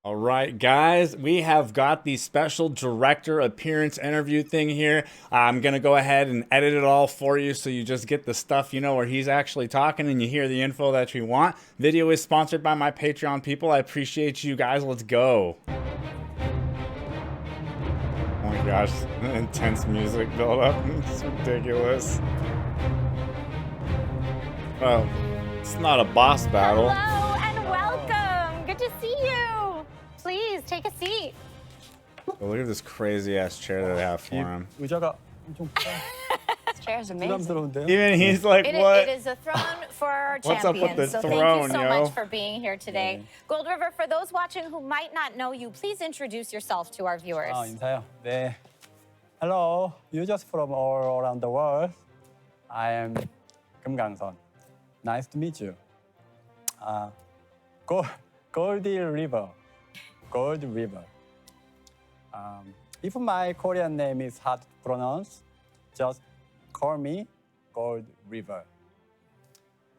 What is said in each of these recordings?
All right, guys, we have got the special director appearance interview thing here. I'm going to go ahead and edit it all for you so you just get the stuff, where he's actually talking and you hear the info that you want. Video is sponsored by my Patreon people. I appreciate you guys. Let's go. Oh my gosh, intense music build up. It's ridiculous. Oh, it's not a boss battle. Hello and welcome. Good to see you. Please take a seat. Oh, look at this crazy ass chair that I have for him. 의자가 엄청 This chair is amazing. 부담스러운데요? Even he's like, what? It is a throne for our What's up champions. with the so throne, thank you so yo? much for being here today. Gold River, for those watching who might not know you, please introduce yourself to our viewers. 인사요. 네. Hello, users from all around the world. I am 금강선. Nice to meet you. Goldie River. Gold River. If my Korean name is hard to pronounce, just call me Gold River.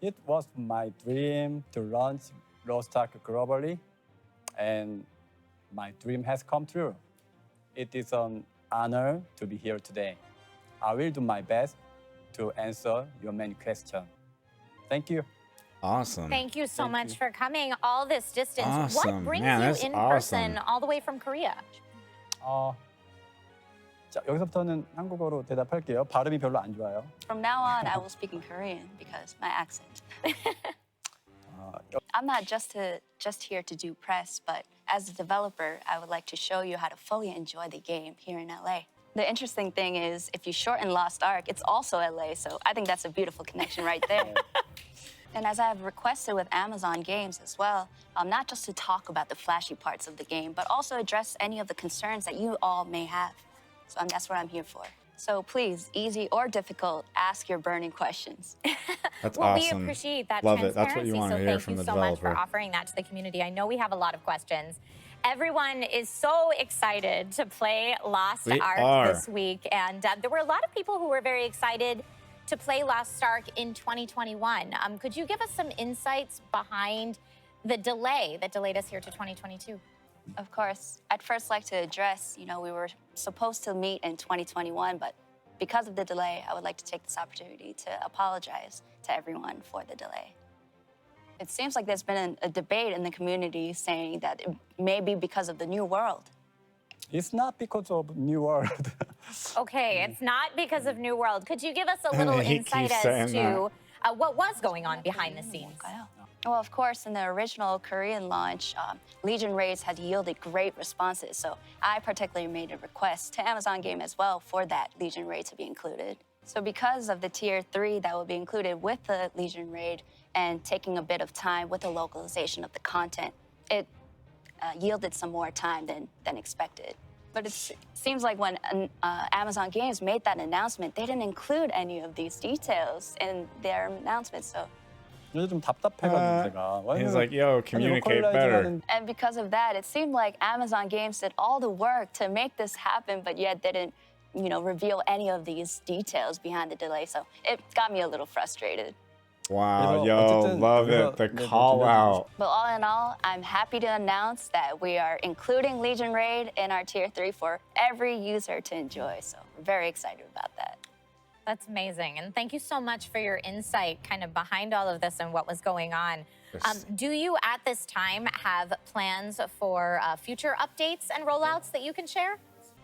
It was my dream to launch Rollouts globally, and my dream has come true. It is an honor to be here today. I will do my best to answer your many questions. Thank you. Awesome. Thank you so much for coming all this distance. Awesome. What brings Man, you that's in awesome. person all the way from Korea? 자, 여기서부터는 한국어로 대답할게요. 발음이 별로 안 좋아요. From now on, I will speak in Korean because my accent. I'm not just here to do press, but as a developer, I would like to show you how to fully enjoy the game here in LA. The interesting thing is, if you shorten Lost Ark, it's also LA, so I think that's a beautiful connection right there. And as I have requested with Amazon Games as well, not just to talk about the flashy parts of the game, but also address any of the concerns that you all may have. So that's what I'm here for. So please, easy or difficult, ask your burning questions. That's Well, awesome. we appreciate that Love it. transparency. That's what you want to so hear thank from you the so much developer. for offering that to the community. I know we have a lot of questions. Everyone is so excited to play Lost We Ark are. this week, and there were a lot of people who were very excited to play Lost Ark in 2021. Could you give us some insights behind the delay that delayed us here to 2022? Of course, I'd first like to address, we were supposed to meet in 2021, but because of the delay, I would like to take this opportunity to apologize to everyone for the delay. It seems like there's been a debate in the community saying that it may be because of the new world. It's not because of New World. Okay, it's not because of New World. Could you give us a little He insight keeps as saying to what was going on behind the scenes? Well, of course, in the original Korean launch, Legion raids had yielded great responses. So I particularly made a request to Amazon Game as well for that Legion raid to be included. So because of the Tier 3 that will be included with the Legion raid and taking a bit of time with the localization of the content, it yielded some more time than expected. But it seems like when Amazon Games made that announcement, they didn't include any of these details in their announcement. So. 요즘 좀 답답해가지고 제가. He's like, yo, communicate better. And because of that, it seemed like Amazon Games did all the work to make this happen, but yet didn't, reveal any of these details behind the delay. So it got me a little frustrated. Wow, 그래서 yo, 어쨌든 love 여기서 it. The 네, call out. But all in all, I'm happy to announce that we are including Legion Raid in our Tier 3 for every user to enjoy. So we're very excited about that. That's amazing. And thank you so much for your insight kind of behind all of this and what was going on. Do you at this time have plans for future updates and rollouts that you can share?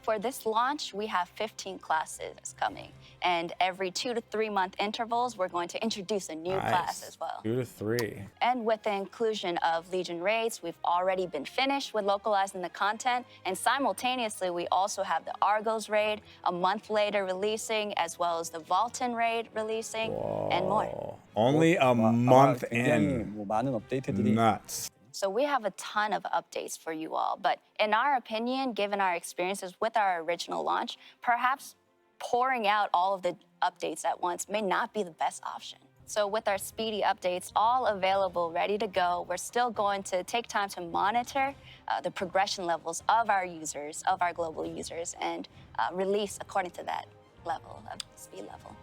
For this launch, we have 15 classes coming. And every 2 to 3 month intervals, we're going to introduce a new class as well. 2 to 3. And with the inclusion of Legion raids, we've already been finished with localizing the content. And simultaneously, we also have the Argos raid a month later releasing, as well as the Vulcan raid releasing, and more. Only a month in. 뭐 많은 업데이트들이. Nuts. So we have a ton of updates for you all. But in our opinion, given our experiences with our original launch, perhaps pouring out all of the updates at once may not be the best option. So with our speedy updates all available, ready to go, we're still going to take time to monitor the progression levels of our users, of our global users, and release according to that level of speed level.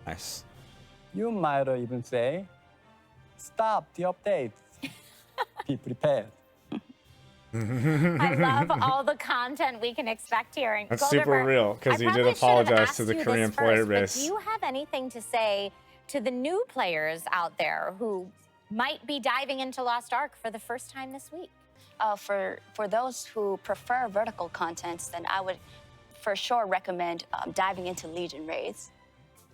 Nice. You might even say, stop the updates. Be prepared. I love all the content we can expect here. And That's Gold super River, real, 'cause I he did probably should have apologize to asked the you this Korean player first, but base. do you have anything to say to the new players out there who might be diving into Lost Ark for the first time this week? For those who prefer vertical contents, then I would for sure recommend diving into Legion raids.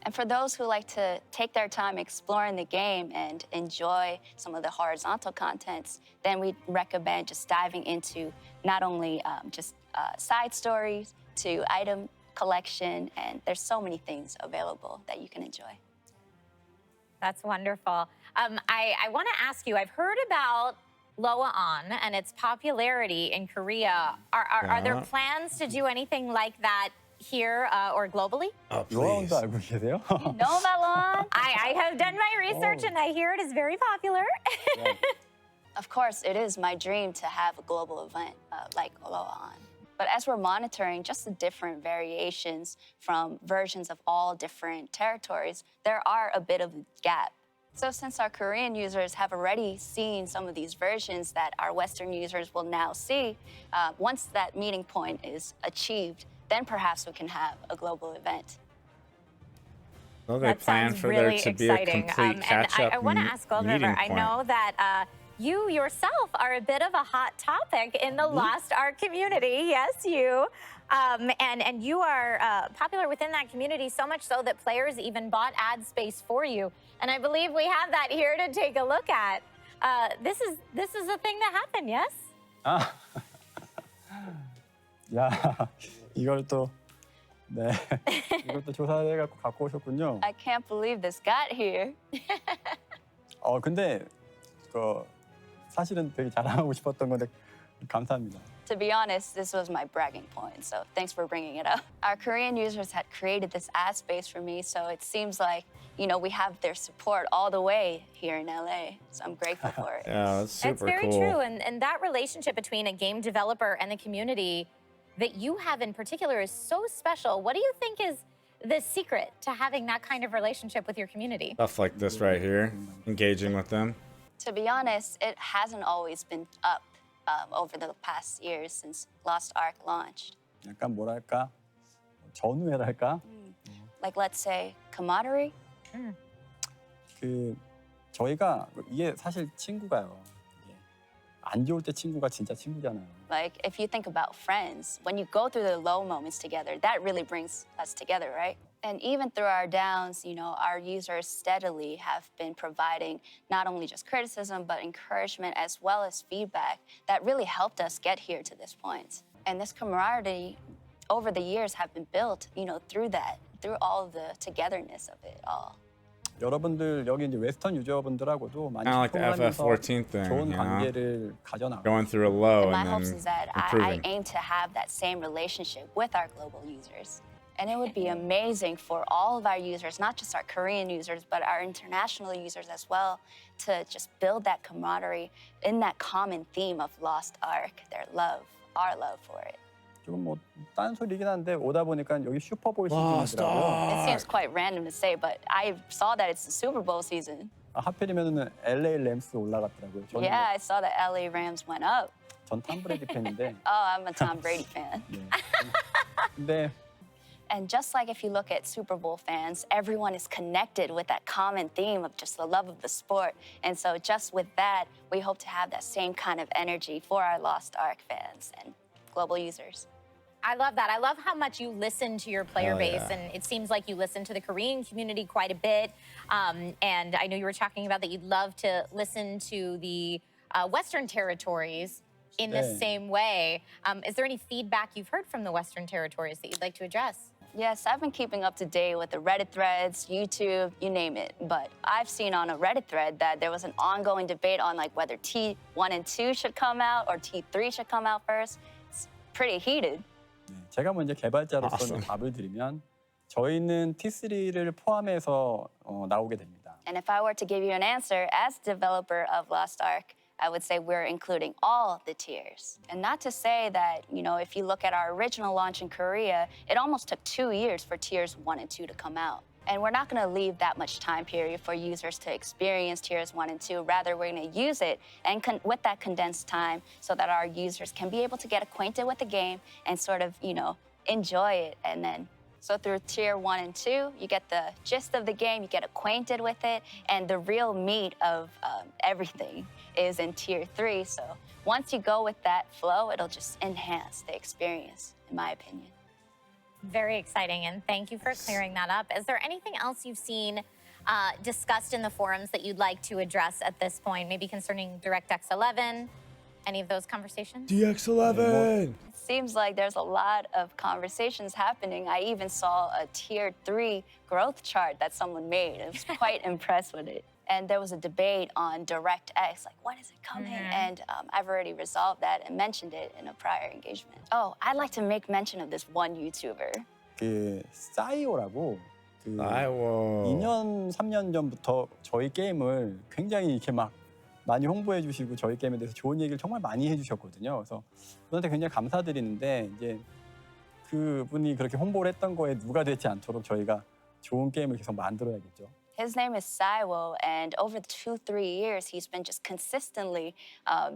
And for those who like to take their time exploring the game and enjoy some of the horizontal contents, then we recommend just diving into not only side stories to item collection, and there's so many things available that you can enjoy. That's wonderful. I want to ask you, I've heard about Rollouts and its popularity in Korea. Are there Yeah. plans to do anything like that here or globally? Oh, 로라운드 please. 알고 계세요? Know about Lon? I have done my research and I hear it is very popular. Of course, it is my dream to have a global event like Rollouts. But as we're monitoring just the different variations from versions of all different territories, there are a bit of a gap. So since our Korean users have already seen some of these versions that our Western users will now see, once that meeting point is achieved, then perhaps we can have a global event. Well, they That plan sounds for really there to be exciting. a complete And catch-up I want to ask Gold meeting River, I point. know that you yourself are a bit of a hot topic in the Lost Ark community. Yes, you. And you are popular within that community, so much so that players even bought ad space for you. And I believe we have that here to take a look at. This is a thing that happened, yes? 아, 야, 이걸 또 네, 이것도 조사해 갖고 오셨군요. I can't believe this got here. 근데 그 사실은 되게 자랑하고 싶었던 건데 감사합니다. To be honest, this was my bragging point, so thanks for bringing it up. Our Korean users had created this ad space for me, so it seems like, we have their support all the way here in LA, so I'm grateful for it. Yeah, that's super It's very cool. true. And that relationship between a game developer and the community that you have in particular is so special. What do you think is the secret to having that kind of relationship with your community? Stuff like this right here, engaging with them. To be honest, it hasn't always been up over the past years since Lost Ark launched. 약간 뭐랄까 전우회랄까 Like, let's say, camaraderie. 그 저희가 이게 사실 친구가요. 이게 안 좋을 때 친구가 진짜 친구잖아요. Like, if you think about friends, when you go through the low moments together, that really brings us together, right? And even through our downs, our users steadily have been providing not only just criticism, but encouragement as well as feedback that really helped us get here to this point. And this camaraderie over the years have been built, through that, through all of the togetherness of it all. 여러분들 여기 이제 웨스턴 유저분들하고도 많이 Kinda like the 소통하면서 FF14 thing, 좋은 you know? 관계를 가져나가. Going through a low My and hopes then is that I improving. aim to have that same relationship with our global users. And it would be amazing for all of our users, not just our Korean users, but our international users as well, to just build that camaraderie in that common theme of Lost Ark, their love, our love for it. 조금 뭐 딴소리긴 한데 오다 보니까 여기 슈퍼볼 Lost 시즌이더라고요. It seems quite random to say, but I saw that it's the Super Bowl season. 하필이면은 LA 램스 올라갔더라고요. 저는 Yeah, I saw that LA Rams went up. 전 탐브레디 팬인데. Oh, I'm a Tom Brady fan. 네. 근데 And just like if you look at Super Bowl fans, everyone is connected with that common theme of just the love of the sport. And so just with that, we hope to have that same kind of energy for our Lost Ark fans and global users. I love that. I love how much you listen to your player Oh, base, yeah. and it seems like you listen to the Korean community quite a bit. And I know you were talking about that you'd love to listen to the Western territories in the 네. same way. Is there any feedback you've heard from the Western territories that you'd like to address? Yes, I've been keeping up to date with the Reddit threads, YouTube, you name it. But I've seen on a Reddit thread that there was an ongoing debate on like whether T1 and 2 should come out or T3 should come out first. It's pretty heated. 네, 제가 먼저 개발자로서 Awesome. 답을 드리면 저희는 T3를 포함해서 나오게 됩니다. And if I were to give you an answer as developer of Lost Ark, I would say we're including all the tiers. And not to say that, if you look at our original launch in Korea, it almost took 2 years for tiers 1 and 2 to come out. And we're not going to leave that much time period for users to experience tiers 1 and 2. Rather, we're going to use it and with that condensed time so that our users can be able to get acquainted with the game and sort of, enjoy it. And then, so through tier 1 and 2, you get the gist of the game, you get acquainted with it, and the real meat of everything is in tier 3. So once you go with that flow, it'll just enhance the experience, in my opinion. Very exciting, and thank you for clearing that up. Is there anything else you've seen discussed in the forums that you'd like to address at this point, maybe concerning DirectX 11, any of those conversations? DX11! It seems like there's a lot of conversations happening. I even saw a tier 3 growth chart that someone made. I was quite impressed with it. And there was a debate on DirectX, like, when is it coming? And I've already resolved that and mentioned it in a prior engagement. Oh, I'd like to make mention of this one YouTuber. 싸이오라고 아이고. 2년, 3년 전부터 저희 게임을 굉장히 이렇게 막 많이 홍보해 주시고 저희 게임에 대해서 좋은 얘기를 정말 많이 해주셨거든요. 그래서 그분한테 굉장히 감사드리는데 이제 그분이 그렇게 홍보를 했던 거에 누가 되지 않도록 저희가 좋은 게임을 계속 만들어야겠죠. His name is Saiwo, and over 2-3 years, he's been just consistently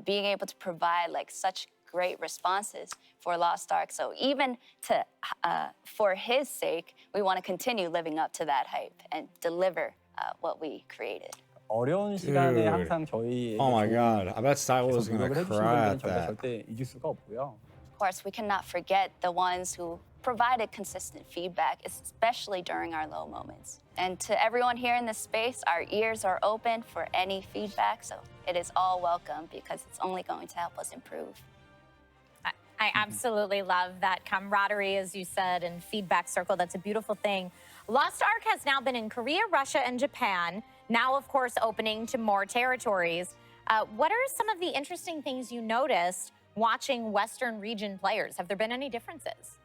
being able to provide like such great responses for Lost Ark. So even for his sake, we want to continue living up to that hype and deliver what we created. 어려운 시간에 Dude. 항상 저희에게 Oh my 좋은 god, I bet Sai was 계속 gonna 노력을 해주시는 cry 분들은 at 저희가 that. 절대 잊을 수가 없고요. Of course, we cannot forget the ones who provided consistent feedback, especially during our low moments. And to everyone here in this space, our ears are open for any feedback, so it is all welcome because it's only going to help us improve. I absolutely love that camaraderie, as you said, and feedback circle. That's a beautiful thing. Lost Ark has now been in Korea, Russia, and Japan, now, of course, opening to more territories. What are some of the interesting things you noticed watching Western region players? Have there been any differences?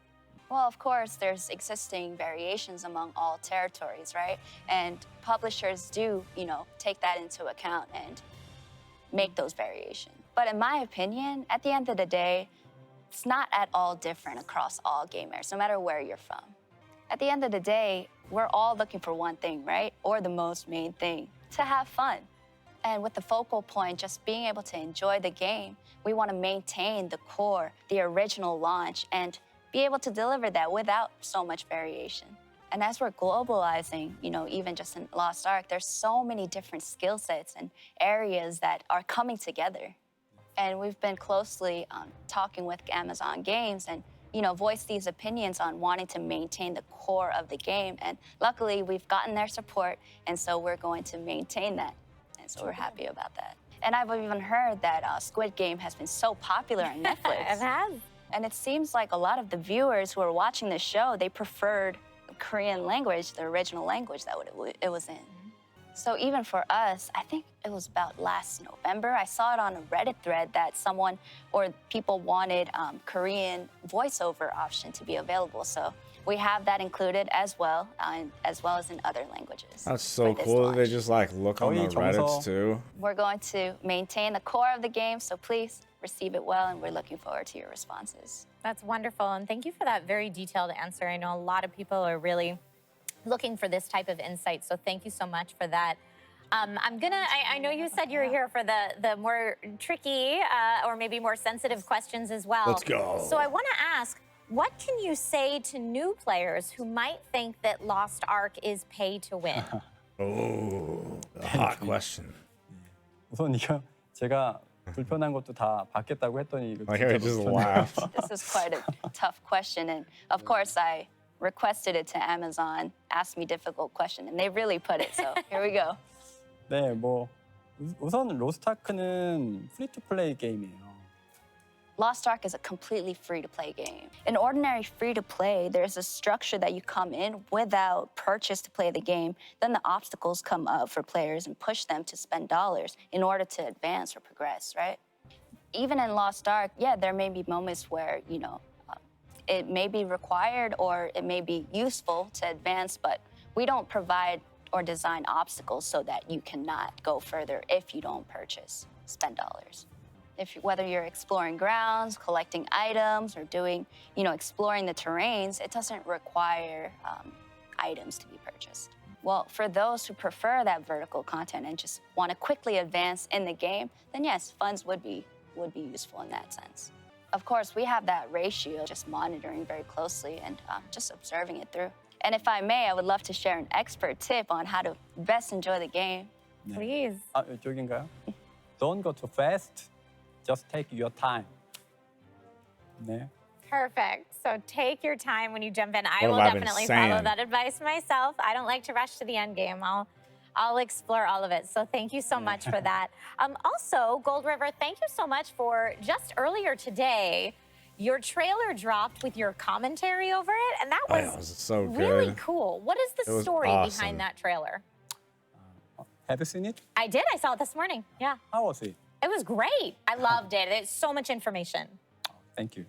Well, of course, there's existing variations among all territories, right? And publishers do, take that into account and make those variations. But in my opinion, at the end of the day, it's not at all different across all gamers, no matter where you're from. At the end of the day, we're all looking for one thing, right? Or the most main thing, to have fun. And with the focal point just being able to enjoy the game, we want to maintain the core, the original launch, and be able to deliver that without so much variation. And as we're globalizing, even just in Lost Ark, there's so many different skill sets and areas that are coming together. And we've been closely talking with Amazon Games and, voiced these opinions on wanting to maintain the core of the game. And luckily, we've gotten their support, and so we're going to maintain that. And so we're happy about that. And I've even heard that Squid Game has been so popular on Netflix. It has. And it seems like a lot of the viewers who are watching the show, they preferred the Korean language, the original language that it was in. So even for us, I think it was about last November, I saw it on a Reddit thread that someone or people wanted Korean voiceover option to be available. So we have that included as well as in other languages. That's so for this cool that they launch. just like look on the 저희 Reddits 정서- too. We're going to maintain the core of the game, so please receive it well, and we're looking forward to your responses. That's wonderful, and thank you for that very detailed answer. I know a lot of people are really looking for this type of insight, so thank you so much for that. I know you said you're here for the more tricky or maybe more sensitive questions as well. Let's go. So I want to ask, what can you say to new players who might think that Lost Ark is pay to win? Oh, a hot question. 우선 이거 제가 불편한 것도 다 받겠다고 했더니 이거 I hear 진짜 he just 불편해요. laughed. This is quite a tough question, and of course I requested it to Amazon, asked me difficult question, and they really put it, so here we go. 네, 우선 로스트아크는 프리 투 플레이 게임이에요. Lost Ark is a completely free-to-play game. In ordinary free-to-play, there's a structure that you come in without purchase to play the game. Then the obstacles come up for players and push them to spend dollars in order to advance or progress, right? Even in Lost Ark, yeah, there may be moments where, it may be required or it may be useful to advance, but we don't provide or design obstacles so that you cannot go further if you don't spend dollars. Whether you're exploring grounds, collecting items, or exploring the terrains, it doesn't require items to be purchased. Well, for those who prefer that vertical content and just want to quickly advance in the game, then yes, funds would be useful in that sense. Of course, we have that ratio, just monitoring very closely and just observing it through. And if I may, I would love to share an expert tip on how to best enjoy the game. Please. 이쪽인가요? Don't go too fast. Just take your time. 네. Perfect. So take your time when you jump in. I What will have I been definitely saying? follow that advice myself. I don't like to rush to the end game. I'll explore all of it. So thank you so much for that. Also, Gold River, thank you so much for just earlier today. Your trailer dropped with your commentary over it, and that was, That was so really good. cool. What is It the was story awesome. behind that trailer? Have you seen it? I did. I saw it this morning. Yeah. How was it? It was great. I loved it. There's so much information. Thank you.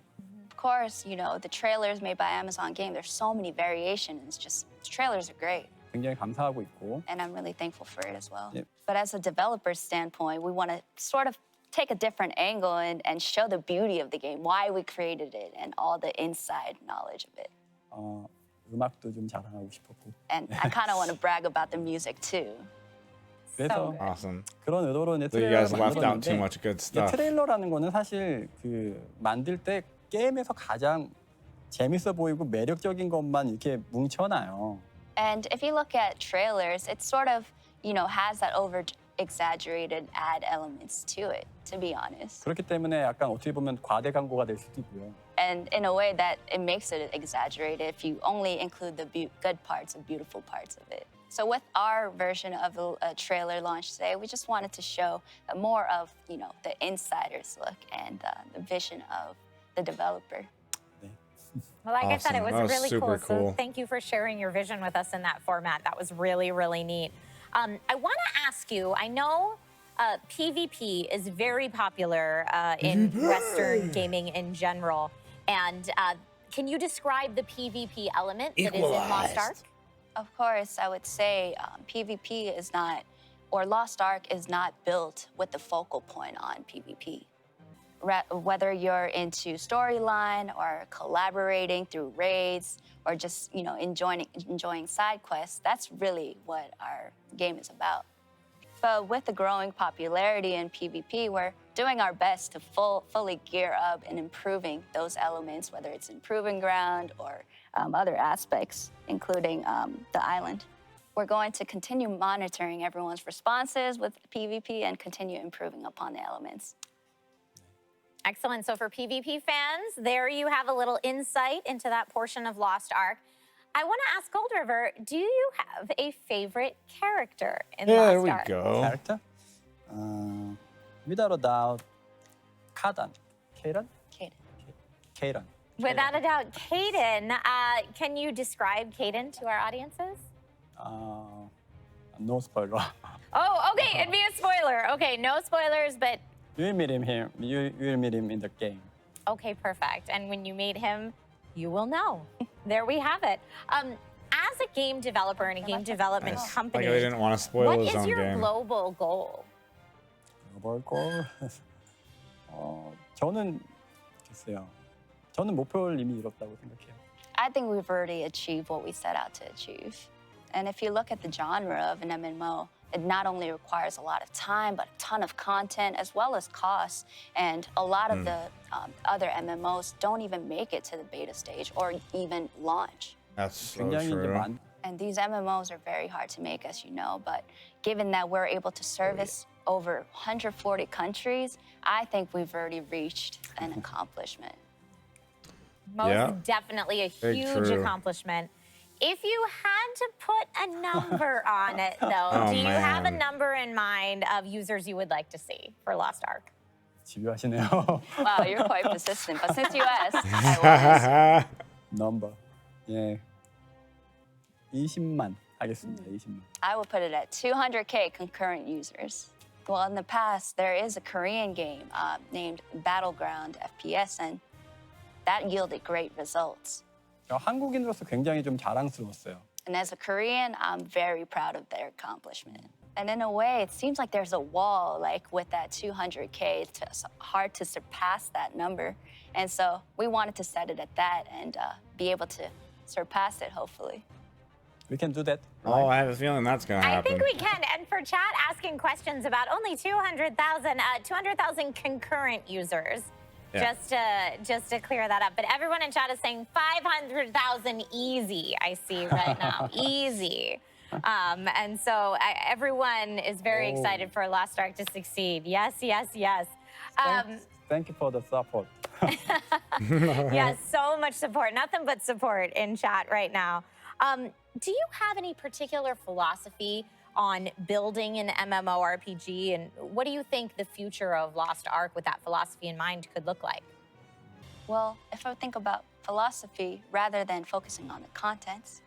Of course, you know, the trailers made by Amazon Game, there's so many variations. Just the trailers are great. 굉장히 감사하고 있고. And I'm really thankful for it as well. Yep. But as a developer standpoint, we want to sort of take a different angle and show the beauty of the game, why we created it, and all the inside knowledge of it. 음악도 좀 자랑하고 싶었고. And I kind of want to brag about the music too. 그래서 good. Awesome. 그런 의도로 이제 So you 트레일러를 guys left out too 만들었는데 much good 이제 stuff. 트레일러라는 거는 사실 그 만들 때 게임에서 가장 재밌어 보이고 매력적인 것만 이렇게 뭉쳐놔요. And if you look at trailers, it sort of, you know, has that over exaggerated ad elements to it, to be honest. 그렇기 때문에 약간 어떻게 보면 과대 광고가 될 수도 있고요. And in a way that it makes it exaggerated if you only include the good parts and beautiful parts of it. So with our version of a trailer launch today, we just wanted to show more of, you know, the insider's look and the vision of the developer. Well, like I said, it Awesome. was That was really super So cool. thank you for sharing your vision with us in that format. That was really, really neat. I want to ask you, I know PvP is very popular in Western gaming in general. And can you describe the PvP element that is in Lost Ark? Of course, I would say PvP is not, or Lost Ark is not built with the focal point on PvP. Whether you're into storyline or collaborating through raids or just, you know, enjoying side quests, that's really what our game is about. But with the growing popularity in PvP, we're doing our best to fully gear up and improving those elements, whether it's improving ground or other aspects, including the island. We're going to continue monitoring everyone's responses with PvP and continue improving upon the elements. Excellent. So for PvP fans, there you have a little insight into that portion of Lost Ark. I want to ask Gold River, do you have a favorite character in There Lost we Ark? go. Character? Without a doubt, Kadan. Kaden? Kaden. Kaden. Without a doubt, Caden. Can you describe Caden to our audiences? No spoiler. Oh, okay. It'd be a spoiler. Okay, no spoilers, but You will meet him here. You will meet him in the game. okay, perfect. And when you meet him, you will know. There we have it. As a game developer and a game development Nice. company, Like they didn't want to spoil what his is own your game. global goal? 글로벌 골. 저는 글쎄요. 저는 목표를 이미 이뤘다고 생각해요. I think we've already achieved what we set out to achieve. And if you look at the genre of an MMO, it not only requires a lot of time, but a ton of content as well as costs. And a lot of the other MMOs don't even make it to the beta stage or even launch. That's so 굉장히 이제 true. And these MMOs are very hard to make, as you know. But given that we're able to service over 140 countries, I think we've already reached an accomplishment. Most Yeah. definitely a Very huge true. accomplishment. If you had to put a number on it, though, Oh, do you have a man. number in mind of users you would like to see for Lost Ark? 집요하시네요. Wow, you're quite persistent. But since you asked, I was. 넘버. 예. 20만 하겠습니다. 20만. I would put it at 200K concurrent users. Well, in the past, there is a Korean game named Battleground FPS, and that yielded great results. 한국인으로서 굉장히 좀 자랑스러웠어요. And as a Korean, I'm very proud of their accomplishment. And in a way, it seems like there's a wall, like with that 200K, it's hard to surpass that number. And so we wanted to set it at that and be able to surpass it, hopefully. We can do that. Oh, right? I have a feeling that's gonna I happen. think we can. And for chat asking questions about only 200,000 concurrent users. Yeah. Just to clear that up. But everyone in chat is saying 500,000 easy, I see right now. Easy. And so everyone is very excited for Lost Ark to succeed. Yes, yes, yes. Thank you for the support. Yes, so much support. Nothing but support in chat right now. Do you have any particular philosophy on building an MMORPG? And what do you think the future of Lost Ark with that philosophy in mind could look like? Well, if I think about philosophy rather than focusing on the contents,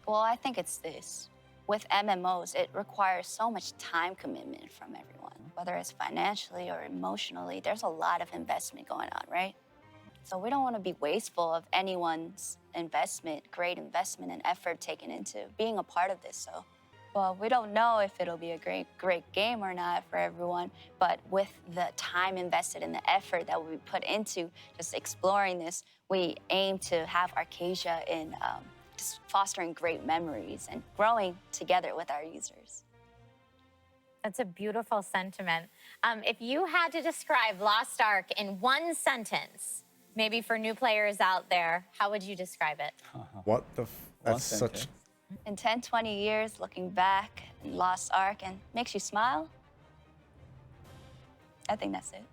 well, I think it's this. With MMOs, it requires so much time commitment from everyone, whether it's financially or emotionally. There's a lot of investment going on, right? So we don't want to be wasteful of anyone's investment, great investment and effort taken into being a part of this. So, well, we don't know if it'll be a great game or not for everyone, but with the time invested and the effort that we put into just exploring this, we aim to have Arcasia in just fostering great memories and growing together with our users. That's a beautiful sentiment. If you had to describe Lost Ark in one sentence, maybe for new players out there, how would you describe it? What the? That's One such. sentence. In 10, 20 years, looking back in Lost Ark and makes you smile, I think that's it.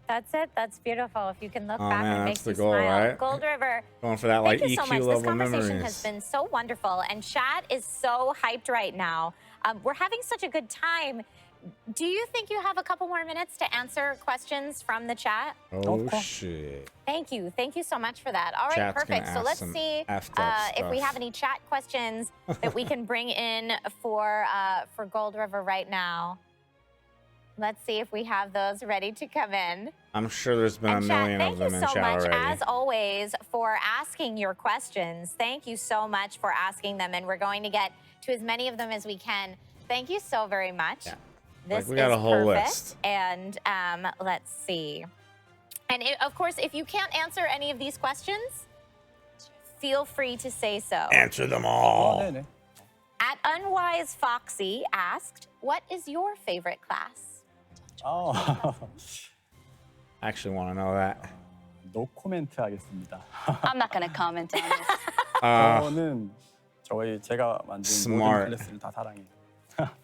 That's it. That's beautiful. If you can look Oh, back man, and that's make the you goal, smile. right? Gold River, Going for that like thank you so EQ much. This level conversation memories. has been so wonderful, and chat is so hyped right now. We're having such a good time. Do you think you have a couple more minutes to answer questions from the chat? Oh Of course. shit. Thank you. Thank you so much for that. All right, Chat's gonna perfect. So ask let's some see effed up if we stuff. have any chat questions that we can bring in for Gold River right now. Let's see if we have those ready to come in. I'm sure there's been a And chat, million of thank you them in so chat much, already. as always, for asking your questions. Thank you so much for asking them, and we're going to get to as many of them as we can. Thank you so very much. Yeah. This we got is a whole perfect. list. And let's see. And of course, if you can't answer any of these questions, feel free to say so. Answer them 어, all. 네네. At Unwise Foxy asked, "What is your favorite class?" 어, I actually want to know that. no comment 하겠습니다. I'm not going to comment on this. 저는 제가 만든 Smart. 모든 클래스를 다 사랑해요.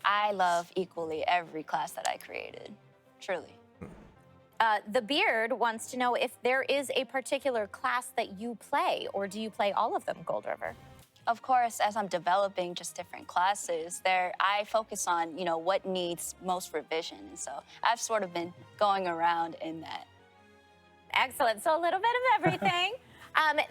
I love equally every class that I created, truly. The Beard wants to know if there is a particular class that you play, or do you play all of them, Gold River? Of course, as I'm developing just different classes, I focus on, what needs most revision. And so I've sort of been going around in that. Excellent. So a little bit of everything.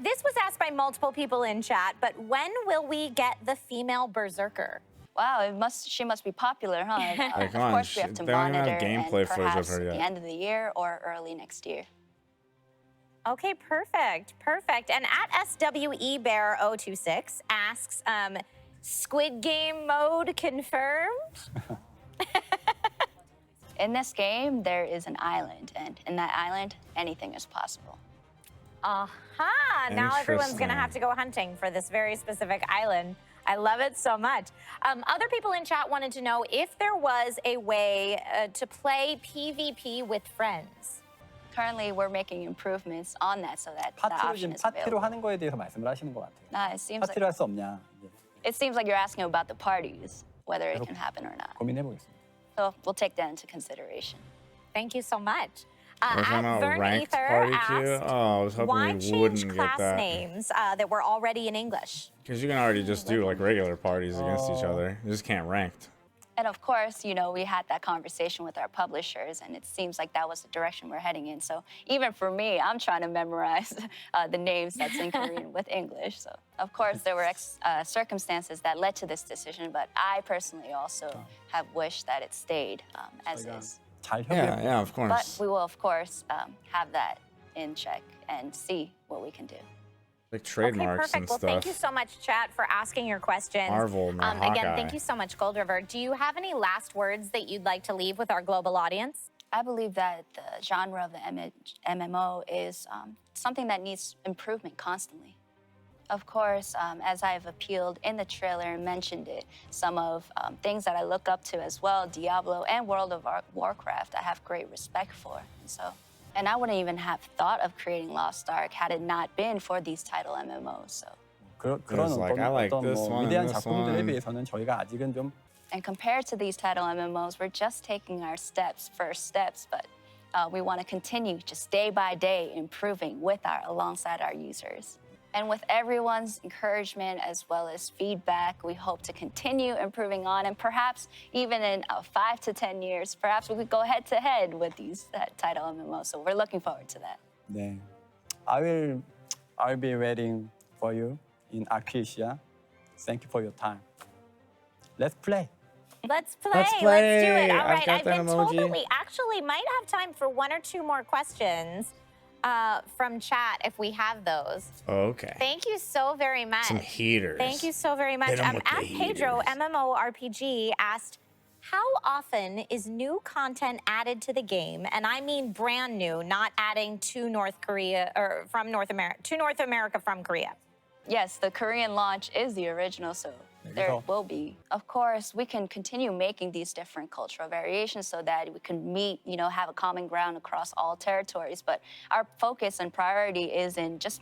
This was asked by multiple people in chat, but when will we get the female berserker? Wow, she must be popular, huh? Like, Of come on, course, we have to they don't even have monitor gameplay and footage of perhaps her at yet. the end of the year or early next year. Okay, perfect, perfect. And at SWEBear026 asks, Squid Game mode confirmed? In this game, there is an island, and in that island, anything is possible. Aha! Now everyone's going to Interesting. have to go hunting for this very specific island. I love it so much. Other people in chat wanted to know if there was a way to play PvP with friends. Currently, we're making improvements on that so that the 파티로 option 지금 is 파티로 available. 하는 거에 대해서 말씀을 하시는 것 같아요. It seems 파티로 할 수 없냐? 이제 it seems like you're asking about the parties, whether it can happen or not. 고민해 보겠습니다. So we'll take that into consideration. Thank you so much. Was that At not a Vern ranked Ether party queue? asked, Oh, I was hoping why we change wouldn't get class that. names that were already in English? Because you can already just do like regular parties against each other. You just can't ranked. And of course, we had that conversation with our publishers, and it seems like that was the direction we're heading in. So even for me, I'm trying to memorize the names that's in Korean with English. So of course, there were circumstances that led to this decision, but I personally also have wished that it stayed as 저희가 is. 잘 Yeah, 협의해. yeah, of But course. we will, of course, have that in check and see what we can do. Like Okay, trademarks perfect. and Well, stuff. thank you so much, chat, for asking your questions. Marvel, no Again, Hawkeye. thank you so much, Gold River. Do you have any last words that you'd like to leave with our global audience? I believe that the genre of the MMO is something that needs improvement constantly. Of course, as I've appealed in the trailer and mentioned it, some of things that I look up to as well, Diablo and World of Warcraft, I have great respect for. And I wouldn't even have thought of creating Lost Ark had it not been for these title MMOs. So. 그런 like, I like this one 위대한 and this 작품들에 one. 비해서는 저희가 아직은 좀 And compared to these title MMOs, we're just taking our first steps, but we want to continue just day by day improving alongside our users. And with everyone's encouragement as well as feedback, we hope to continue improving on, and perhaps even in 5 to 10 years, perhaps we could go head to head with these title MMOs. So we're looking forward to that. 네. I'll be waiting for you in Arcadia. Thank you for your time. Let's play. Let's play. Let's Let's do play. it. All I've right. got I've that been told emoji. that we actually might have time for 1 or 2 more questions from chat if we have those. Okay. Thank you so very much. Some heaters. Thank you so very much. Hit 'em with the At Pedro, heaters. MMORPG, asked, how often is new content added to the game? And I mean brand new, not adding to North Korea or from North America to North America from Korea. Yes, the Korean launch is the original, so there go. will be. Of course, we can continue making these different cultural variations so that we can meet, have a common ground across all territories. But our focus and priority is in just,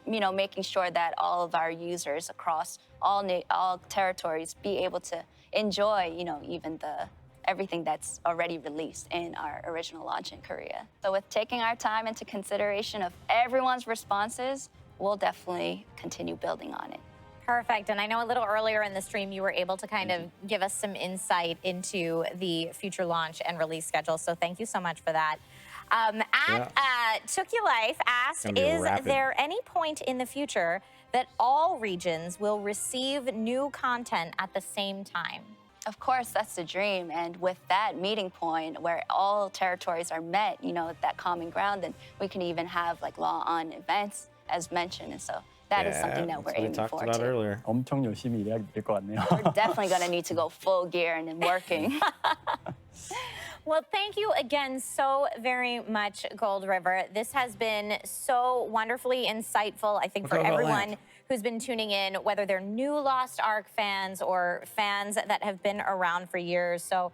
making sure that all of our users across all territories be able to enjoy, even everything that's already released in our original launch in Korea. So with taking our time into consideration of everyone's responses, we'll definitely continue building on it. Perfect. And I know a little earlier in the stream, you were able to kind of give us some insight into the future launch and release schedule. So thank you so much for that. Took You Life asked, is there any point in the future that all regions will receive new content at the same time? Of course, that's the dream. And with that meeting point where all territories are met, that common ground, then we can even have like law-on events as mentioned. And so that is something that we're aiming talked for about too. earlier. 엄청 열심히 일해야 될 것 같네요. We're definitely going to need to go full gear and then working. Well, thank you again so very much, Gold River. This has been so wonderfully insightful, I think, for everyone who's been tuning in, whether they're new Lost Ark fans or fans that have been around for years. So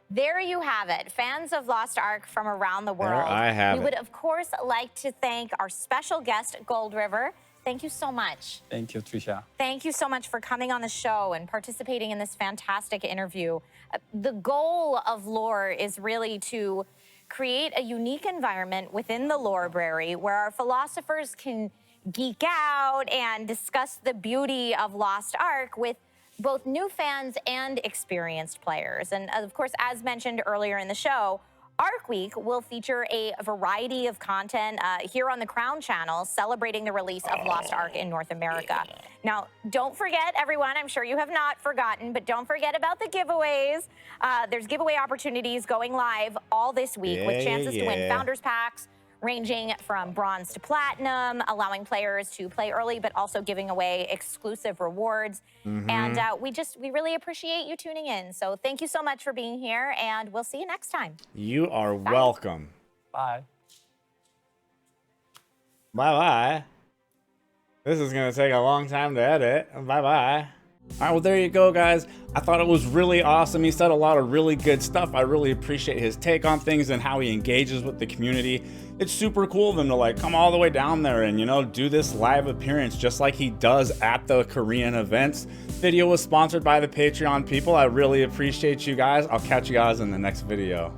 there you have it, fans of Lost Ark from around the world. There I have We it. would, of course, like to thank our special guest, Gold River. Thank you so much. Thank you, Trisha. Thank you so much for coming on the show and participating in this fantastic interview. The goal of Lore is really to create a unique environment within the Lorebrary where our philosophers can geek out and discuss the beauty of Lost Ark with both new fans and experienced players. And of course, as mentioned earlier in the show, Arc Week will feature a variety of content here on the Crown Channel celebrating the release of Lost Ark in North America. Now, don't forget, everyone, I'm sure you have not forgotten, but don't forget about the giveaways. There's giveaway opportunities going live all this week with chances to win Founders Packs, ranging from bronze to platinum, allowing players to play early, but also giving away exclusive rewards. And we really appreciate you tuning in. So thank you so much for being here, and we'll see you next time. You are welcome. Bye. Bye-bye. This is going to take a long time to edit. Bye-bye. All right, well, there you go, guys. I thought it was really awesome. He said a lot of really good stuff. I really appreciate his take on things and how he engages with the community. It's super cool of him to come all the way down there and, do this live appearance just like he does at the Korean events. Video was sponsored by the Patreon people. I really appreciate you guys. I'll catch you guys in the next video.